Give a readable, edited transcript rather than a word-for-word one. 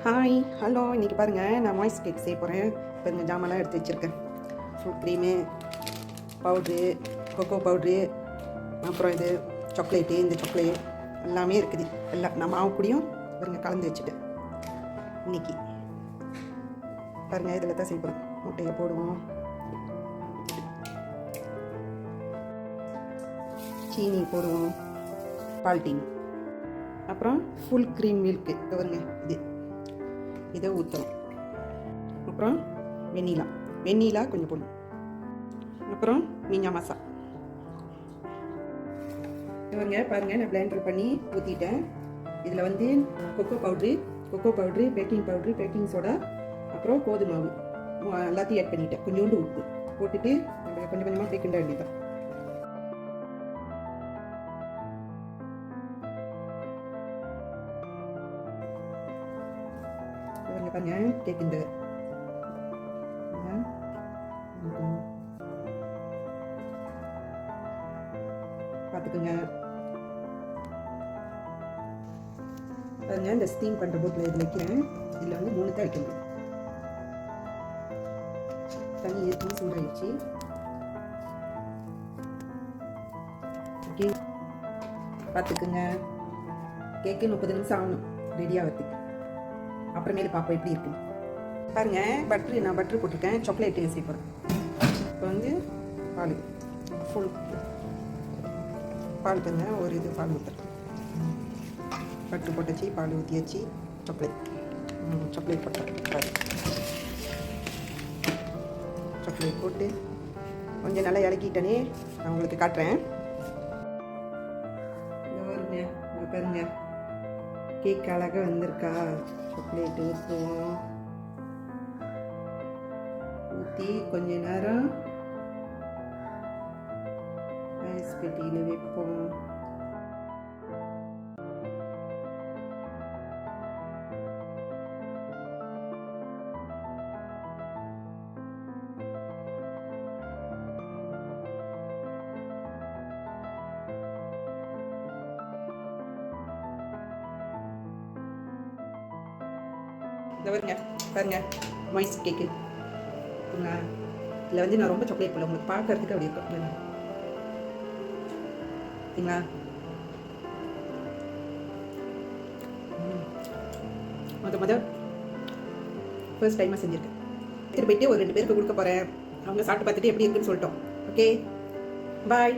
Hi hello, இன்றைக்கி பாருங்கள் நான் வாய்ஸ் கேக் செய்ய போகிறேன். இப்போ இந்த ஜாமான்லாம் எடுத்து வச்சுருக்கேன். Fruit cream, powder, kho kho powder, அப்புறம் இது சாக்லேட்டு, இந்த சாக்லேட் எல்லாமே இருக்குது. எல்லாம் நான் மாவு கூடயும் பாருங்கள் கலந்து வச்சுட்டேன். இன்றைக்கி பாருங்கள் இதில் தான் செய்ய போகிறோம். முட்டையை போடுவோம், சீனி போடுவோம், பால் டீ, அப்புறம் ஃபுல் க்ரீம் மில்க்கு பாருங்க இதை ஊற்றணும். அப்புறம் வெண்ணிலா கொஞ்சம் போடணும். அப்புறம் மீஞ்சா மசா பாருங்கள் நான் பிளெண்டர் பண்ணி ஊற்றிட்டேன். இதில் வந்து kho kho powder, baking powder, baking soda, அப்புறம் கோதுமை மாவு எல்லாத்தையும் ஆட் பண்ணிட்டேன். கொஞ்சோண்டு உப்பு போட்டுட்டு கொஞ்சம் கொஞ்சமாக பேக்கிண்ட வேண்டியதான். பாருங்க கேக் இந்த பார்த்துக்குங்க. பாருங்க இந்த ஸ்டீம் பண்ணுற போட்டில் இதில் வைக்கிறேன். இதில் வந்து 3 தான் வைக்கணும். தண்ணி ஏற்றி சூடாயிடுச்சு. ஓகே பார்த்துக்குங்க. கேக்கு 30 நிமிஷம் ஆகணும் ரெடி ஆகிறதுக்கு. அப்புறமேல பார்ப்போம் எப்படி இருக்கு. பாருங்க நான் பட்ரு போட்டிருக்கேன். சாக்லேட் சேர்க்க போகிறேன். இப்போ வந்து பால் ஃபுல் பால் பாருங்க ஒரு இது பால் ஊற்றுறேன். பட்ரு போட்டாச்சு, பால் ஊற்றியாச்சு, சாக்லேட் போட்டேன். சாக்லேட் போட்டு கொஞ்சம் நல்லா இறக்கிட்டனே நான் உங்களுக்கு காட்டுறேன். பாருங்க கேக் அழகாக வந்திருக்கா. சாக்லேட் ஊற்றுவோம், ஊற்றி கொஞ்ச நேரம் ஐஸ் பெட்டியில் வைப்போம். இந்த பாருங்க வாய்ஸ் கேக்கு இதில் வந்து நான் ரொம்ப சாக்லேட் போடல, உங்களுக்கு பார்க்கறதுக்கு அப்படி இருக்கும். சரிங்களா? முதல் ஃபர்ஸ்ட் டைமாக செஞ்சுருக்கேன். எடுத்துகிட்டு போயிட்டு ஒரு 2 பேருக்கு கொடுக்க போகிறேன். அவங்க சாப்பிட்டு பார்த்துட்டு எப்படி இருக்குன்னு சொல்லிட்டோம். Okay bye.